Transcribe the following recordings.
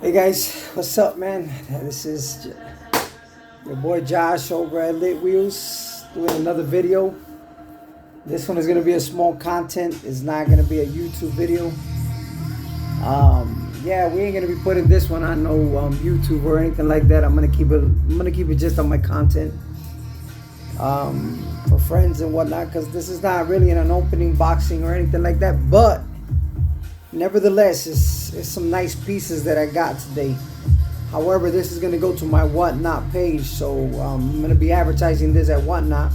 Hey guys, what's up, man? This is your boy Josh over at Lit Wheels doing another video. This one is gonna be a small content. It's not gonna be a YouTube video. Yeah, we ain't gonna be putting this one on no YouTube or anything like that. I'm gonna keep it just on my content for friends and whatnot, because this is not really an opening boxing or anything like that. But nevertheless, it's some nice pieces that I got today. However, this is going to go to my Whatnot page, so I'm going to be advertising this at Whatnot.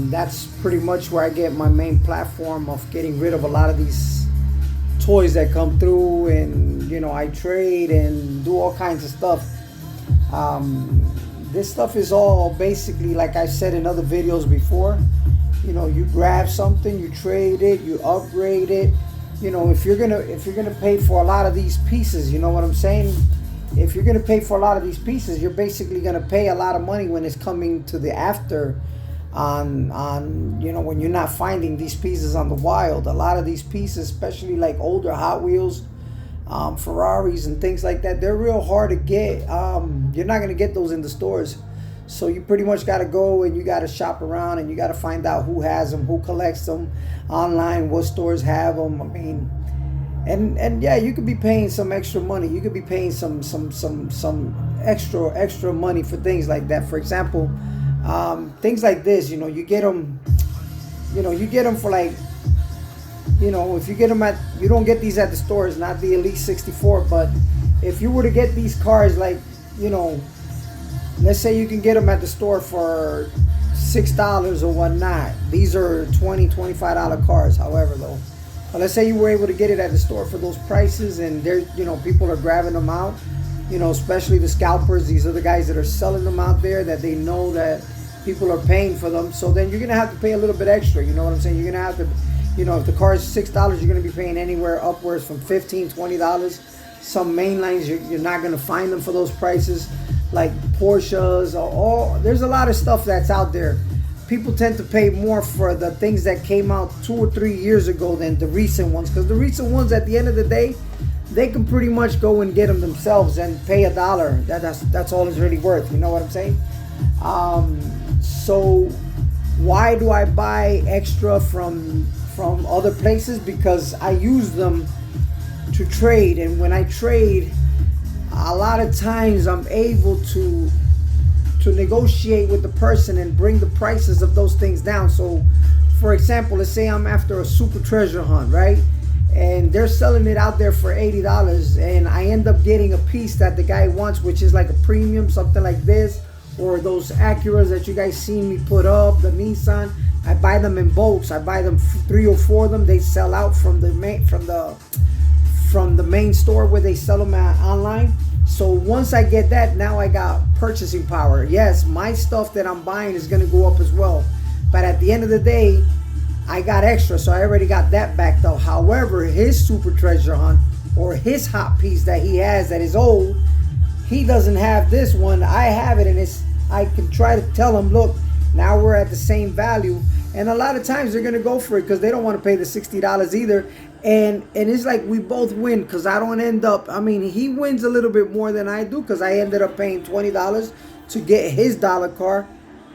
That's pretty much where I get my main platform of getting rid of a lot of these toys that come through, and I trade and do all kinds of stuff. This stuff is all basically, like I said in other videos before, you grab something, you trade it, you upgrade it. If you're gonna pay for a lot of these pieces, you know what I'm saying? If you're gonna pay for a lot of these pieces, you're basically gonna pay a lot of money when it's coming to the after on when you're not finding these pieces on the wild. A lot of these pieces, especially like older Hot Wheels, Ferraris and things like that, they're real hard to get. You're not gonna get those in the stores. So you pretty much got to go and you got to shop around and you got to find out who has them, who collects them online, what stores have them. I mean, and yeah, you could be paying some extra money. You could be paying some extra money for things like that. For example, things like this. You get them. You get them for like. If you get them you don't get these at the stores, not the Elite 64. But if you were to get these cars, like let's say you can get them at the store for $6 or whatnot. These are $20-$25 cars, however, though. But let's say you were able to get it at the store for those prices, and there, people are grabbing them out. Especially the scalpers. These are the guys that are selling them out there, that they know that people are paying for them. So then you're gonna have to pay a little bit extra. You know what I'm saying? You're gonna have to, if the car is $6, you're gonna be paying anywhere upwards from $15-$20. Some main lines, you're not gonna find them for those prices. Like Porsches, there's a lot of stuff that's out there. People tend to pay more for the things that came out 2 or 3 years ago than the recent ones, because the recent ones, at the end of the day, they can pretty much go and get them themselves and pay $1. That's all it's really worth. You know what I'm saying? So why do I buy extra from other places? Because I use them to trade, and when I trade, a lot of times I'm able to negotiate with the person and bring the prices of those things down. So for example, let's say I'm after a super treasure hunt, right? And they're selling it out there for $80, and I end up getting a piece that the guy wants, which is like a premium, something like this, or those Acuras that you guys seen me put up, the Nissan. I buy them in bulks. I buy them 3 or 4 of them. They sell out from the main store where they sell them online. So once I get that, now I got purchasing power. Yes, my stuff that I'm buying is going to go up as well. But at the end of the day, I got extra, so I already got that backed up. However, his super treasure hunt or his hot piece that he has that is old, he doesn't have this one. I have it, and I can try to tell him, look, now we're at the same value. And a lot of times they're going to go for it because they don't want to pay the $60 either. And it's like we both win, because I don't end up, he wins a little bit more than I do, because I ended up paying $20 to get his dollar car,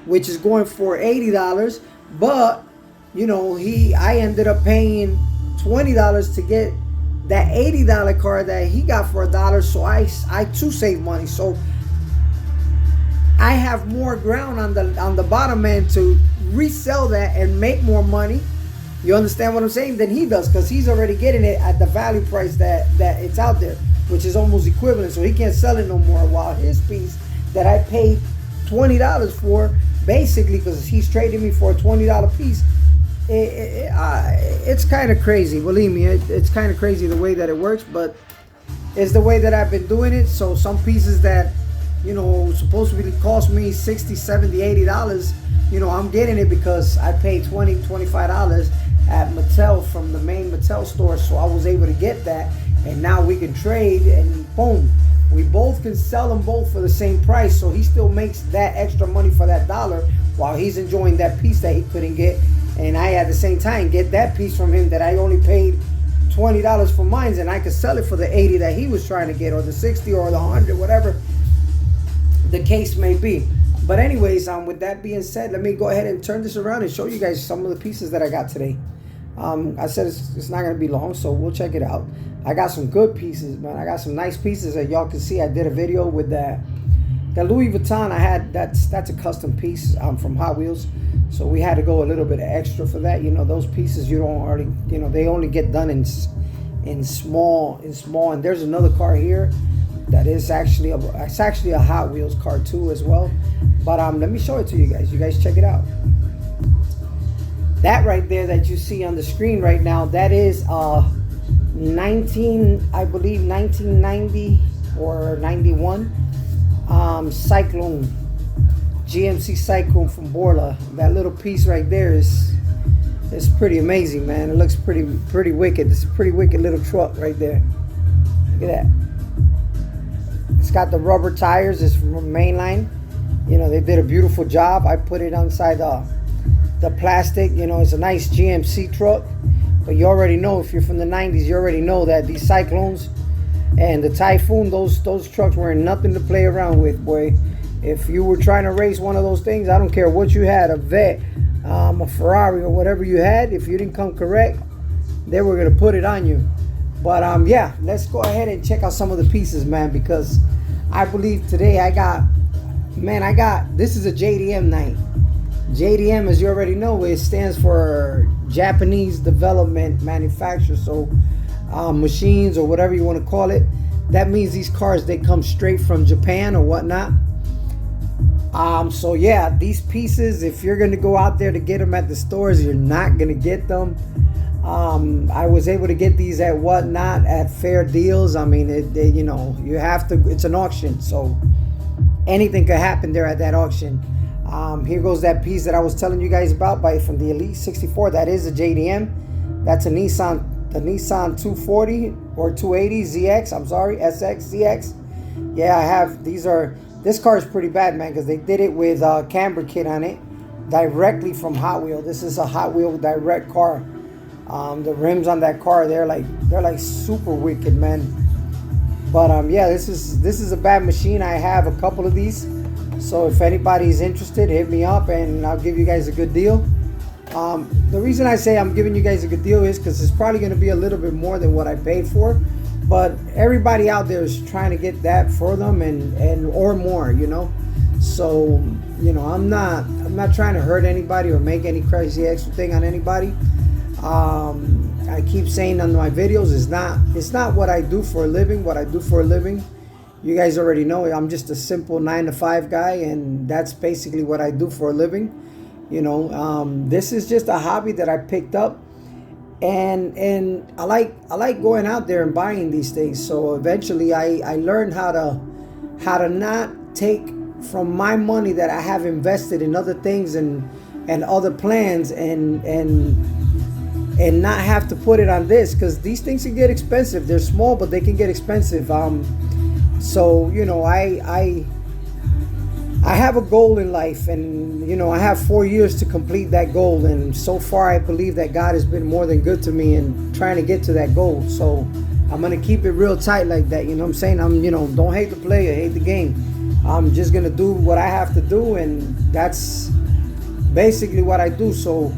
which is going for $80. But, I ended up paying $20 to get that $80 car that he got for $1. So I too save money. So I have more ground on the bottom end to resell that and make more money. You understand what I'm saying? Than he does, because he's already getting it at the value price that it's out there, which is almost equivalent. So he can't sell it no more. While his piece that I paid $20 for, basically, because he's trading me for a $20 piece, it's kind of crazy. Believe me, it's kind of crazy the way that it works, but it's the way that I've been doing it. So some pieces that supposedly cost me $60, $70, $80, I'm getting it because I paid $20, $25 at Mattel from the main Mattel store. So I was able to get that, and now we can trade, and boom, we both can sell them both for the same price. So he still makes that extra money for that $1 while he's enjoying that piece that he couldn't get, and I at the same time get that piece from him that I only paid $20 for mine, and I could sell it for the 80 that he was trying to get, or the 60, or the 100, whatever the case may be. But anyways, with that being said, let me go ahead and turn this around and show you guys some of the pieces that I got today. I said it's not gonna be long, so we'll check it out. I got some good pieces, man. I got some nice pieces that y'all can see. I did a video with that Louis Vuitton I had. That's a custom piece from Hot Wheels, so we had to go a little bit extra for that. You know, those pieces you don't already, you know, they only get done in small. And there's another car here that is actually a Hot Wheels car too as well. But let me show it to you guys. You guys check it out. That right there that you see on the screen right now, that is I believe 1990 or 91 Cyclone, GMC Cyclone from Borla. That little piece right there is pretty amazing, man. It looks pretty wicked. It's a pretty wicked little truck right there. Look at that. It's got the rubber tires. It's from mainline. You know, they did a beautiful job. I put it inside the plastic. You know, it's a nice GMC truck. But you already know, if you're from the 90s, you already know that these Cyclones and the Typhoon, those trucks were nothing to play around with, boy. If you were trying to race one of those things, I don't care what you had, a Vet, a Ferrari, or whatever you had, if you didn't come correct, they were going to put it on you. But yeah, let's go ahead and check out some of the pieces, man, because I believe today this is a JDM night. JDM, as you already know, it stands for Japanese Development Manufacturer. So machines, or whatever you want to call it, that means these cars, they come straight from Japan or whatnot. So yeah, these pieces, if you're going to go out there to get them at the stores, you're not going to get them. I was able to get these at whatnot at fair deals. I mean, you know, you have to, it's an auction, so anything could happen there at that auction. Here goes that piece that I was telling you guys about from the Elite 64. That is a JDM. That's a Nissan 240 or 280 ZX. I'm sorry, SX, ZX. Yeah, I have. This car is pretty bad, man, because they did it with camber kit on it directly from Hot Wheel. This is a Hot Wheel direct car. The rims on that car, they're like super wicked, man. But yeah, this is a bad machine. I have a couple of these. So if anybody's interested, hit me up and I'll give you guys a good deal. The reason I say I'm giving you guys a good deal is because it's probably going to be a little bit more than what I paid for. But everybody out there is trying to get that for them and or more, you know. So, you know, I'm not trying to hurt anybody or make any crazy extra thing on anybody. I keep saying on my videos, it's not what I do for a living. What I do for a living, you guys already know, I'm just a simple 9-to-5 guy, and that's basically what I do for a living. You know, this is just a hobby that I picked up, and I like going out there and buying these things. So eventually I learned how to not take from my money that I have invested in other things and other plans and not have to put it on this, because these things can get expensive. They're small, but they can get expensive. So, you know, I have a goal in life, and, you know, I have 4 years to complete that goal. And so far, I believe that God has been more than good to me in trying to get to that goal. So I'm going to keep it real tight like that. You know what I'm saying? You know, don't hate the player, hate the game. I'm just going to do what I have to do. And that's basically what I do. So,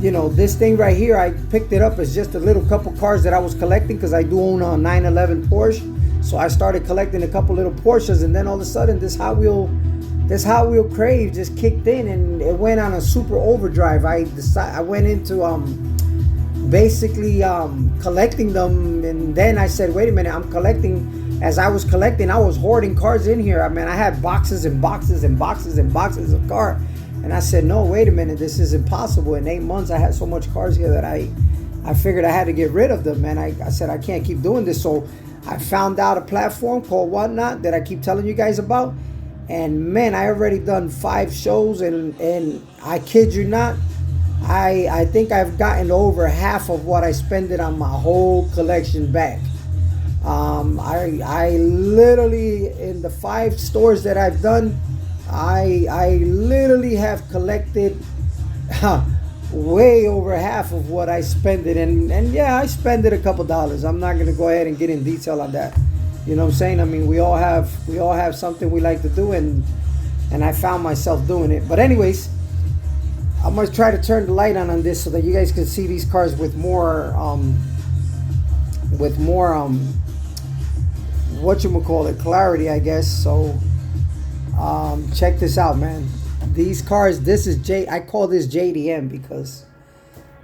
you know, this thing right here, I picked it up as just a little couple cars that I was collecting, because I do own a 911 Porsche. So I started collecting a couple little Porsches, and then all of a sudden this Hot Wheel crave just kicked in, and it went on a super overdrive. I went into basically collecting them, and then I said, wait a minute, I'm collecting. As I was collecting, I was hoarding cars in here. I mean, I had boxes and boxes and boxes and boxes of car, and I said, no, wait a minute, this is impossible. In 8 months, I had so much cars here that I figured I had to get rid of them, and I said, I can't keep doing this. So I found out a platform called Whatnot that I keep telling you guys about. And man, I already done 5 shows, and I kid you not, I think I've gotten over half of what I spent it on my whole collection back. I literally, in the 5 stores that I've done, I literally have collected way over half of what I spend it. And yeah, I spend it a couple dollars. I'm not gonna go ahead and get in detail on that. You know what I'm saying? I mean, we all have something we like to do, and I found myself doing it. But anyways, I'm gonna try to turn the light on this so that you guys can see these cars with more whatchamacallit, clarity, I guess. So check this out, man. These cars, this is I call this JDM because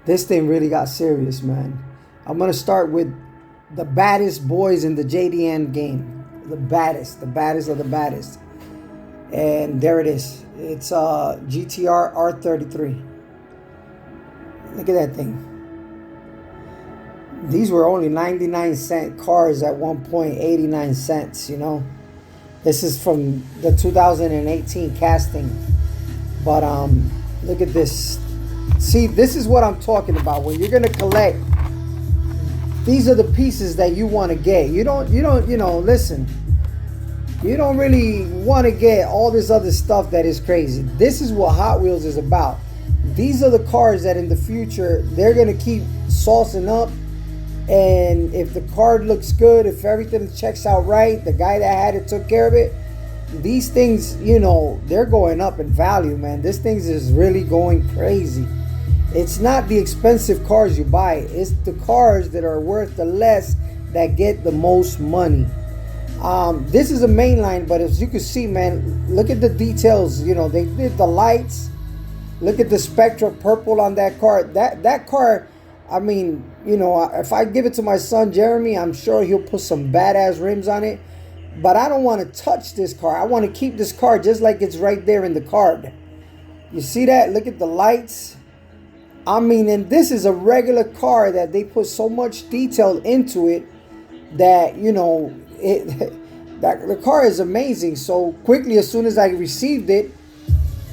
this thing really got serious, man. I'm gonna start with the baddest boys in the JDM game. The baddest of the baddest. And there it is. It's GTR R33. Look at that thing. These were only 99-cent cars at one point, 89 cents, you know. This is from the 2018 casting. But look at this. See, this is what I'm talking about. When you're gonna collect, these are the pieces that you want to get. You don't, listen. You don't really want to get all this other stuff that is crazy. This is what Hot Wheels is about. These are the cars that in the future, they're going to keep saucing up. And if the card looks good, if everything checks out right, the guy that had it took care of it, these things, they're going up in value, man. This thing is really going crazy. It's not the expensive cars you buy. It's the cars that are worth the less that get the most money. This is a mainline, but as you can see, man, look at the details. They did the lights. Look at the Spectra purple on that car. That car, I mean, if I give it to my son Jeremy, I'm sure he'll put some badass rims on it. But I don't want to touch this car. I want to keep this car just like it's right there in the card. You see that? Look at the lights. I mean, and this is a regular car that they put so much detail into it that, that the car is amazing. So quickly, as soon as I received it,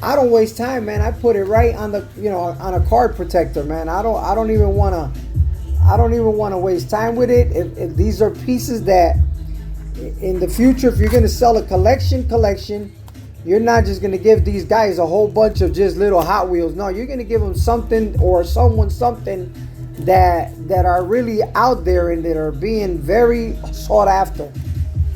I don't waste time, man. I put it right on the, on a card protector, man. I don't even want to waste time with it. If these are pieces that in the future, if you're going to sell a collection, you're not just going to give these guys a whole bunch of just little Hot Wheels. No, you're going to give them something or someone something that are really out there and that are being very sought after.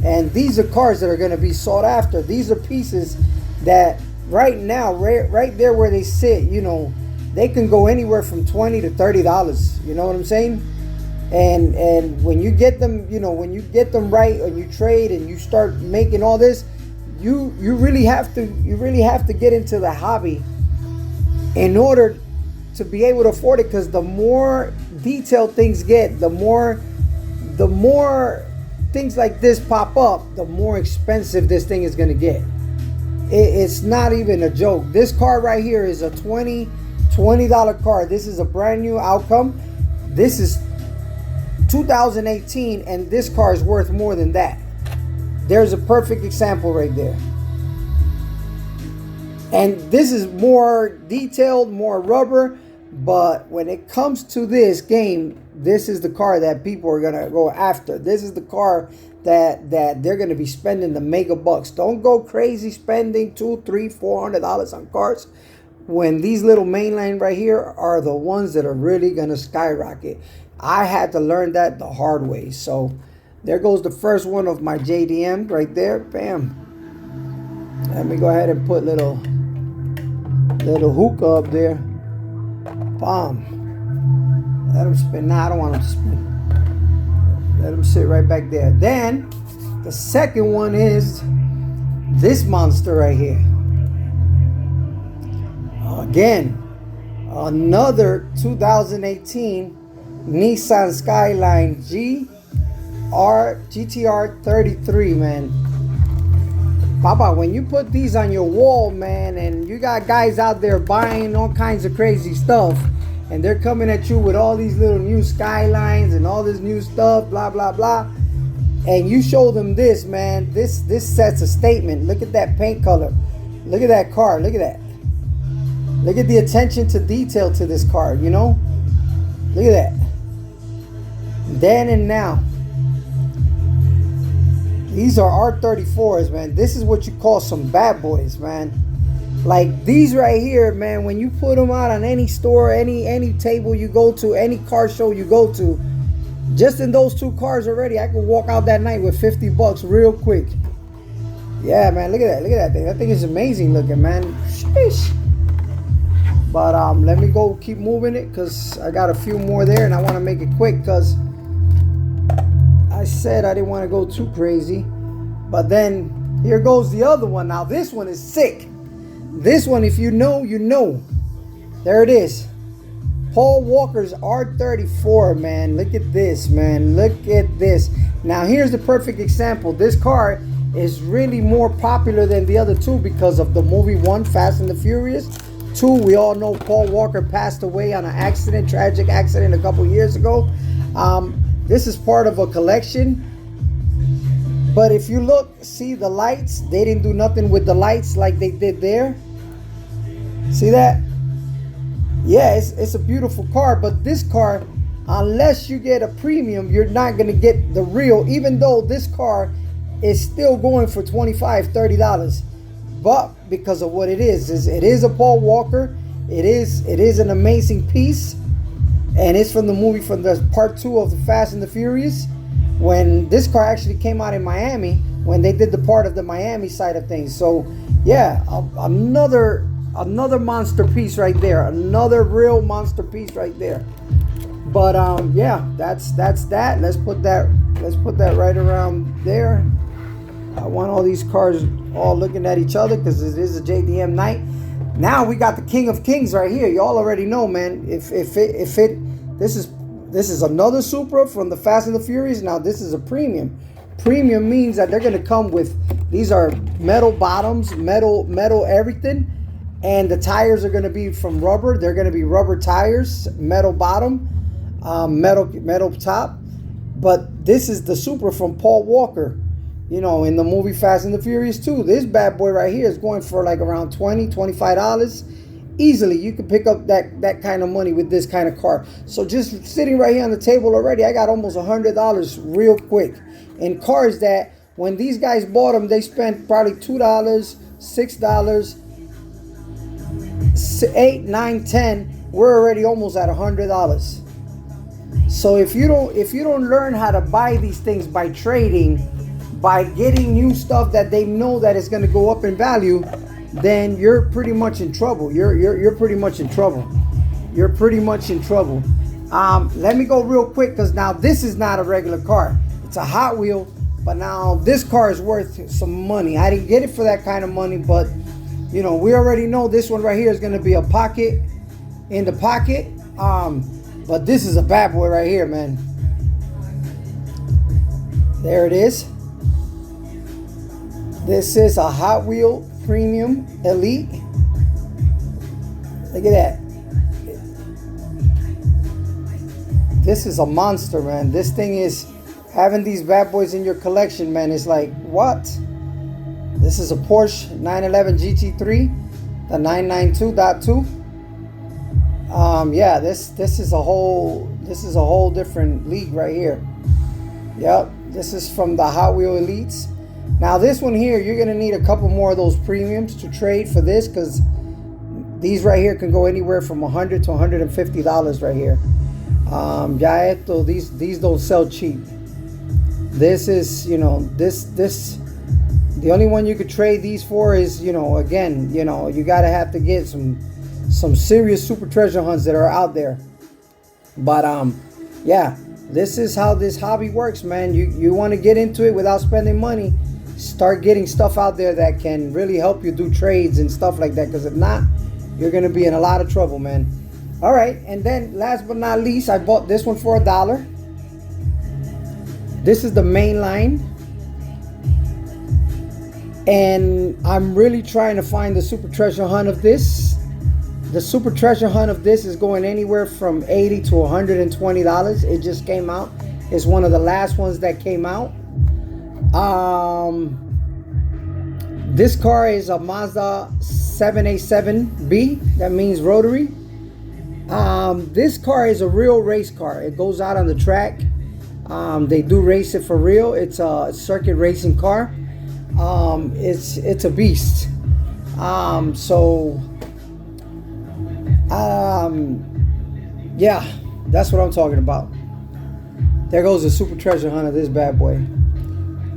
And these are cars that are going to be sought after. These are pieces that right now, right there where they sit, they can go anywhere from $20 to $30. You know what I'm saying? And when you get them, when you get them right and you trade and you start making all this, you really have to get into the hobby in order to be able to afford it, because the more detailed things get, the more things like this pop up, the more expensive this thing is going to get. It's not even a joke. This car right here is a $20 car. This is a brand new outcome. This is 2018, and this car is worth more than that. There's a perfect example right there. And this is more detailed, more rubber. But when it comes to this game, this is the car that people are going to go after. This is the car that they're going to be spending the mega bucks. Don't go crazy spending $200, $300, $400 on cars when these little mainline right here are the ones that are really going to skyrocket. I had to learn that the hard way. So there goes the first one of my JDM right there. Bam. Let me go ahead and put little hookah up there. Bam. Let him spin. Nah, I don't want him to spin. Let him sit right back there. Then the second one is this monster right here. Again, another 2018 Nissan Skyline GTR 33, man. Papa, when you put these on your wall, man, and you got guys out there buying all kinds of crazy stuff, and they're coming at you with all these little new Skylines and all this new stuff, blah, blah, blah, and you show them this, man, this sets a statement. Look at that paint color. Look at that car. Look at that. Look at the attention to detail to this car, Look at that. Then and now. These are R34s, man. This is what you call some bad boys, man. Like these right here, man, when you put them out on any store, any table you go to, any car show you go to, just in those two cars already, I could walk out that night with 50 bucks real quick. Yeah, man, look at that. Look at that thing. That thing is amazing looking, man. Sheesh. But let me go keep moving it because I got a few more there and I want to make it quick because I said I didn't want to go too crazy. But then here goes the other one. Now this one is sick. This one, if you know, you know. There it is. Paul Walker's R34, man. Look at this, man. Look at this. Now here's the perfect example. This car is really more popular than the other two because of the movie 1, Fast and the Furious. 2, we all know Paul Walker passed away on an accident, tragic accident a couple years ago. This is part of a collection. But if you look, see the lights, they didn't do nothing with the lights like they did there. See that? Yeah, it's a beautiful car, but this car, unless you get a premium, you're not going to get the real, even though this car is still going for $25, $30. But because of what it is it is a Paul Walker. It is an amazing piece. And it's from the movie, from the part 2 of the Fast and the Furious. When this car actually came out in Miami, when they did the part of the Miami side of things. So yeah, another monster piece right there. Another real monster piece right there. But yeah, that's that. Let's put that right around there. I want all these cars all looking at each other because it is a JDM night. Now we got the King of Kings right here. Y'all already know, man. This is another Supra from the Fast and the Furious. Now this is a premium. Premium means that they're gonna come with, these are metal bottoms, metal everything, and the tires are gonna be from rubber. They're gonna be rubber tires, metal bottom, metal top. But this is the Supra from Paul Walker. You know, in the movie Fast and the Furious 2, this bad boy right here is going for like around $20, $25. Easily, you can pick up that kind of money with this kind of car. So just sitting right here on the table already, I got almost $100 real quick in cars that when these guys bought them, they spent probably $2, $6, $8, $9, $10. We're already almost at $100. So if you don't learn how to buy these things by trading, by getting new stuff that they know that is going to go up in value, then you're pretty much in trouble. You're pretty much in trouble. You're pretty much in trouble. Let me go real quick because now this is not a regular car. It's a Hot Wheel, but now this car is worth some money. I didn't get it for that kind of money, but you know, we already know this one right here is going to be a pocket in the pocket. But this is a bad boy right here, man. There it is. This is a Hot Wheel Premium Elite. Look at that. This is a monster, man. This thing is, having these bad boys in your collection, man, is like, what? This is a Porsche 911 GT3, the 992.2. Yeah, this is a whole different league right here. Yep, this is from the Hot Wheel Elites. Now this one here, you're gonna need a couple more of those premiums to trade for this, because these right here can go anywhere from $100 to $150 right here. Ya esto, these don't sell cheap. This is, you know, this the only one you could trade these for is, you know, again, you know, you gotta have to get some serious super treasure hunts that are out there. But yeah, this is how this hobby works, man. You want to get into it without spending money. Start getting stuff out there that can really help you do trades and stuff like that, because if not, you're gonna be in a lot of trouble, man. All right, and then last but not least, I bought this one for $1. This is the main line, and I'm really trying to find the super treasure hunt of this. The super treasure hunt of this is going anywhere from $80 to $120. It just came out. It's one of the last ones that came out. This car is a Mazda 787B. That means rotary. This car is a real race car. It goes out on the track. They do race it for real. It's a circuit racing car. It's a beast. So yeah, that's what I'm talking about. There goes the super treasure hunt of this bad boy.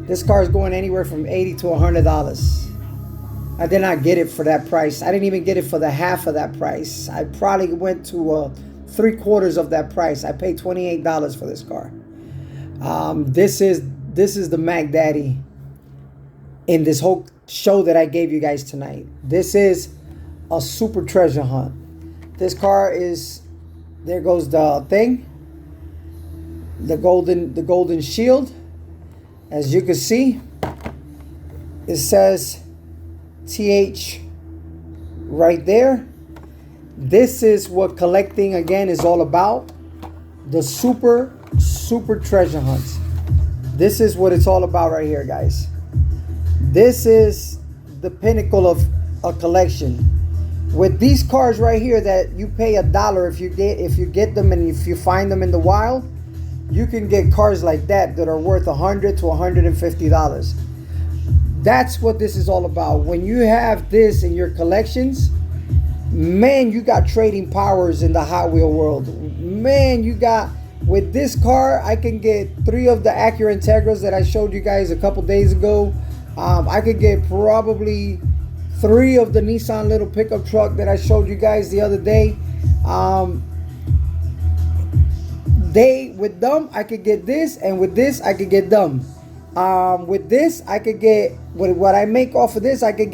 This car is going anywhere from $80 to $100. I did not get it for that price. I didn't even get it for the half of that price. I probably went to 3/4 of that price. I paid $28 for this car. This is the Mac Daddy in this whole show that I gave you guys tonight. This is a super treasure hunt. This car is, there goes the thing, the golden shield. As you can see, it says TH right there. This is what collecting again is all about. The super treasure hunts. This is what it's all about right here, guys. This is the pinnacle of a collection. With these cars right here that you pay $1 if you get them, and if you find them in the wild, you can get cars like that are worth $100 to $150. That's what this is all about. When you have this in your collections, man, you got trading powers in the Hot Wheel world. Man, you got, with this car, I can get 3 of the Acura Integras that I showed you guys a couple days ago. I could get probably 3 of the Nissan little pickup truck that I showed you guys the other day. With them, I could get this, and with this, I could get them. With this, I could get, with what I make off of this, I could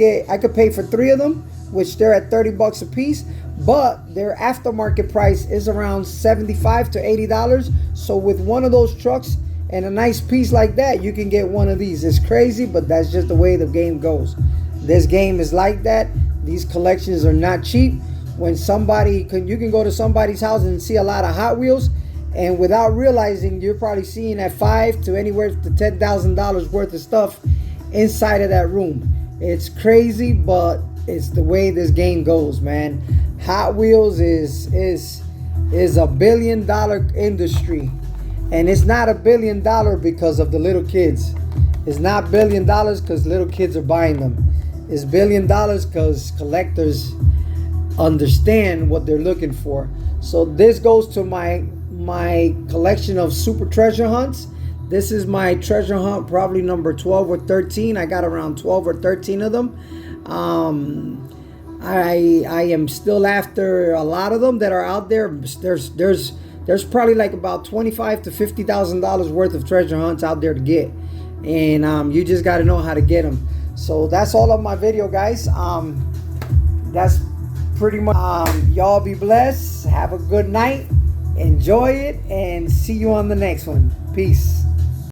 pay for 3 of them, which they're at $30 a piece, but their aftermarket price is around $75 to $80. So with one of those trucks and a nice piece like that, you can get one of these. It's crazy, but that's just the way the game goes. This game is like that. These collections are not cheap. When you can go to somebody's house and see a lot of Hot Wheels, and without realizing, you're probably seeing at $5,000 to anywhere to $10,000 worth of stuff inside of that room. It's crazy, but it's the way this game goes, man. Hot Wheels is a $1 billion industry, and it's not $1 billion because of the little kids. It's not $1 billion because little kids are buying them. It's $1 billion because collectors understand what they're looking for. So this goes to my collection of super treasure hunts. This is my treasure hunt, probably number 12 or 13. I got around 12 or 13 of them. I am still after a lot of them that are out there. There's probably like about $25,000 to $50,000 worth of treasure hunts out there to get, and you just got to know how to get them. So that's all of my video, guys. That's pretty much. Y'all be blessed. Have a good night. Enjoy it, and see you on the next one. Peace.